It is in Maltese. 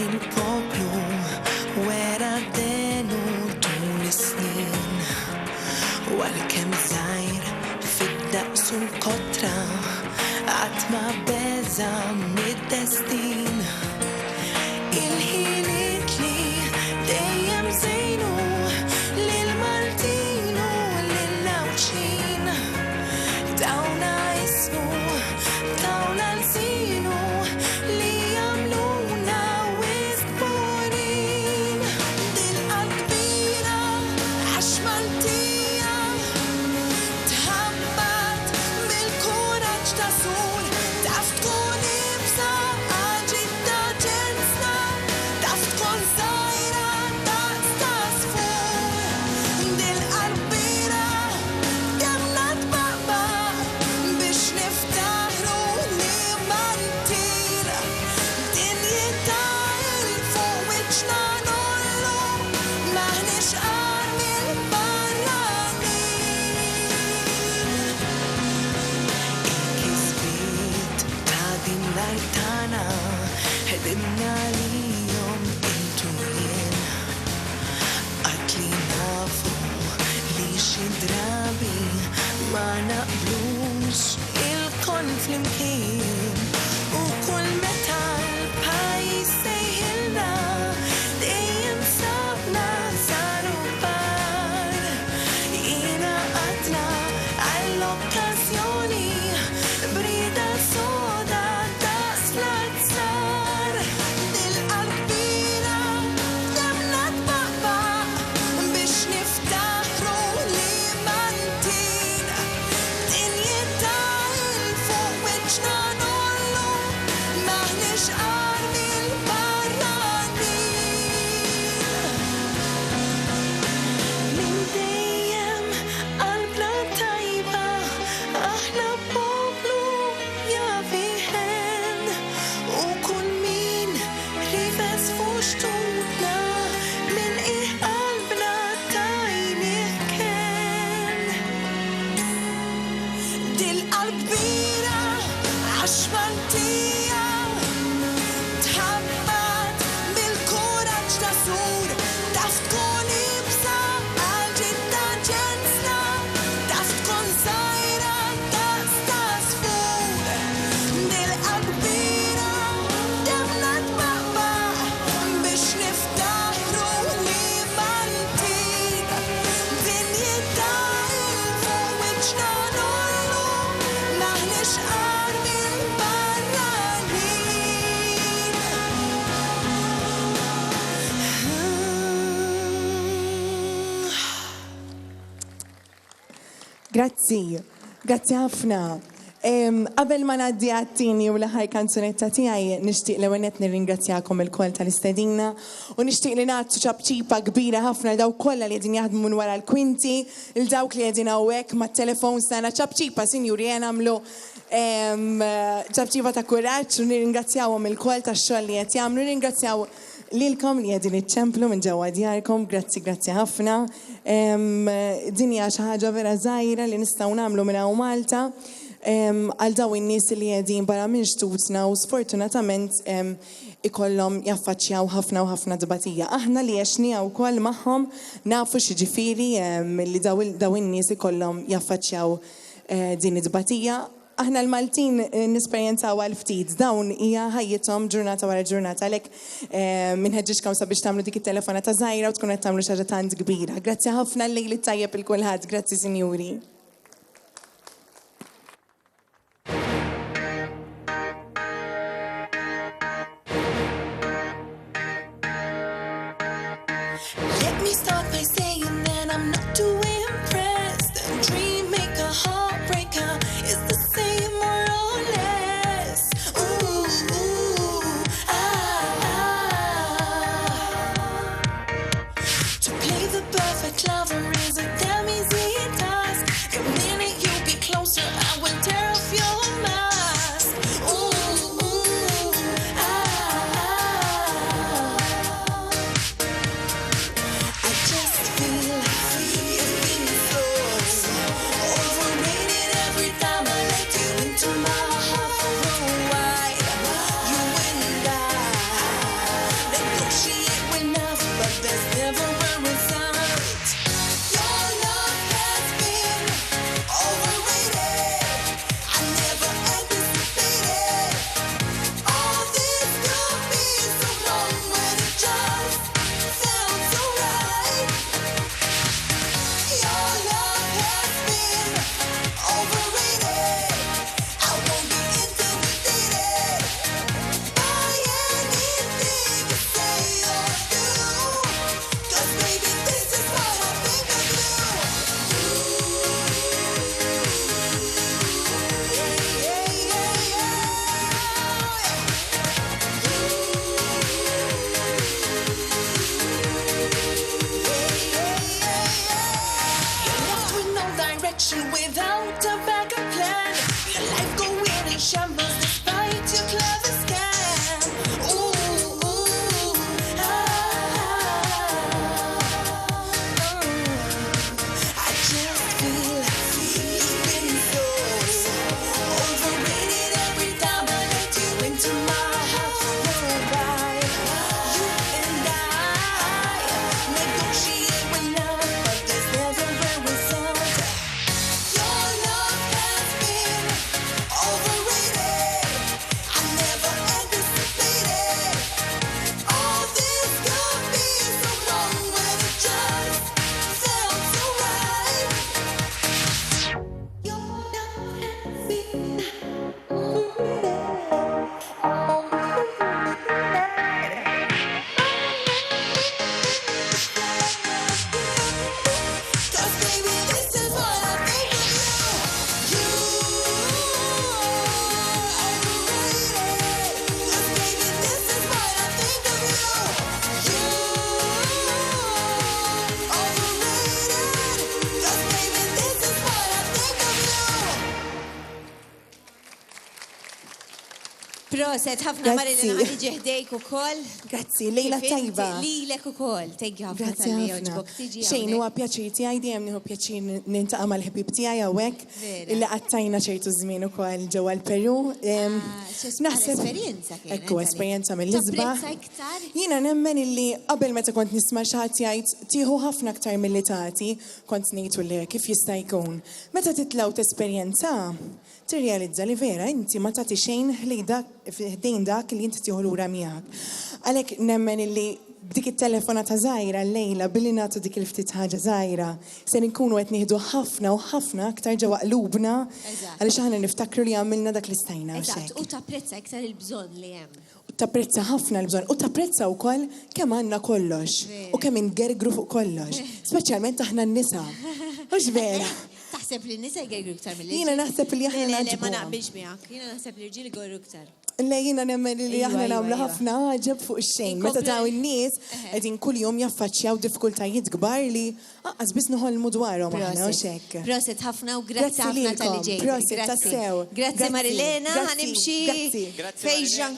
il-poplu wera denu tul is-snin u għalkemm żgħir fid-daqs u l-kotra qatt ma beża mid-destin il-ħiliet li dejjem żejnu lil Maltin u lil Lawċin dawna ismu dawna l-sinu li jagħmluna wisq burin dil-qalb kbira għax Maltija tħabbat bil-kuraġġ ta' sur taf tkun ibsa għal ġidda ġensna taf tkun żgħira daqs ta' sfur dil-qalb kbira demna tbaqbaq biex niftaħru li Maltin dinjità il fuq wiċċna nollu maħniex qar mill-barranin il-kisbiet ta' din l-artana ħedimna lihom intu jien qatt li nafu li xi drabi ma naqblux il-kol flimkien u kull meta l-pajjiż sejħilna dejjem sabna saru kbar jiena għadna għall-okkażjoni brida soda daqs l-azzar dil-qalb kbira demna tbaqbaq biex niftaħru li Maltin dinjità il fuq wiċċna nollu maħniex qar mill-barranin min dejjem qalbna tajba aħna poplu jafiħen u kull min rifes fuq xtutna min qalbna tajnih kien dil-qalb kbira għax Maltija tħabbat bil-kuraġġ ta' sur taf tkun ibsa għal ġidda ġensna taf tkun żgħira daqs ta' sfur dil-qalb kbira demna tbaqbaq biex niftaħru li Maltin dinjità il fuq wiċċna nollu maħniex qar mill-barranin Grazzi, grazzi ħafna. Qabel ma ngħaddi għat-tieni u l-aħħar kanzunetta tiegħi nixtieq l-ewwel nett nirringrazzjakom il-kol tal-istedina u nixtieq li nagħtu ċabċipa kbira ħafna l dawk kollha li qegħdin jaħdmu minn wara l-kwinti, il dawk li qegħdin hawnhekk mat-telefons tagħna ċabċipa sinjuri nagħmlu ċabċipa ta' kuraġġ u nirringrazzjawhom il-kol tax-xogħol li qed jagħmlu, nirringrazzjaw lilkom li qegħdin iċċemplu minn ġewwa djarkom, grazzi ħafna. Din hija xi ħaġa vera żgħira li nistgħu nagħmlu minn hawn Malta għal dawn in-nies li qegħdin barra minn xtutna u sfortunatament ikollhom jaffaċċjaw ħafna u ħafna dbatija. Aħna li għexnija wkoll magħhom nafu x'jiġifieri li dawn in-nies ikollhom jaffaċċjaw din id-dbatija. Aħna l-Maltin nisperjenzaw għal-ftit, dawn hija ħajjithom ġurnata wara ġurnata għalhekk minħeġġixkom sabiex tagħmlu dik it-telefonata żgħira u tkun qed tagħmlu xi ħaġa tant kbira. Grazzi ħafna l-lejl tajjeb il-kulħadd, grazzi sinjuri. Let me start by saying that I'm not too impressed. A dream maker, heartbreaker is the same more or less. To play the perfect lover is a damn easy task. The minute you get closer, I will tear off your mask. I just feel action without a backup plan. Your life going in shambles despite your clever scam. Ooh, ooh, I just feel like you've been so overrated every time I let you into my house. Whereby you and I negotiate with love, but there's never a result. Your love has been overrated. I never anticipated all this could be so wrong when it just felt so right. Your love has been Cause baby, this is what I think of you. You overrated. Cause baby, this is what I think of you. You overrated. Cause baby, this is what I think of you. Proset, ħafna Grazzi. Marilina ħalli ġeħdejk u koll. Grazzi, lejla tajba. Lilek u koll. Thank you ħafna Grazzi tal-li ħafna. joġbok. Tiġi Xejn huwa pjaċir tiegħi dejjem nieħu pjaċir nintaqa' mal-ħbib tiegħi hawnhekk Vera. illi qattajna ċertu żmien ukoll ġewwa l-Peru. Esperjenza kienet. Ekku esperjenza mill-isbaħ. Tapprezza iktar? Jiena nemmen illi qabel meta kont nisma' xi ħadd jgħid tieħu ħafna aktar milli tagħti, kont ngħidu li kif jista' jkun. Meta titlaw tesperjenza, tirrealizza li vera inti ma tagħti xejn ħdejn dak li inti tieħu lura miegħek. Għalhekk nemmen illi b'dik it-telefonata żgħira llejla billi nagħtu dik il-ftit ħaġa żgħira se nkunu qed nieħdu ħafna u ħafna aktar ġewwa qlubna Eżatt. għaliex aħna niftakru li għamilna dak li stajna Eżatt, xek. u tapprezza iktar il-bżonn li hemm. Tapprezza ħafna l-bżonn u tapprezza wkoll kemm għandna kollox u kemm ingergru fuq kollox, speċjalment aħna n-nisa. Mhux vera. Taħseb li n-nisa jgħidu iktar mill Jiena naħseb li aħna ma naġbuha. naqbilx miegħek. Jiena naħseb li rġieli jgħidu iktar. Le jiena nemmen li Ejwa, aħna ejwa, nagħmlu ejwa. ħafna ħaġeb fuq ix-xejn. Meta Inkomplu- daw in-nies qegħdin kuljum jaffaċċjaw diffikultajiet kbar li aqqas biss noħolmu dwarhom aħna u xekk. Proset ħafna u Grazzi grazzi ħafna lilkom. tal-li ġejt. Proset, tassew. Grazzi Grazzi, Marilena, grazzi, ħanimxi grazzi. fejn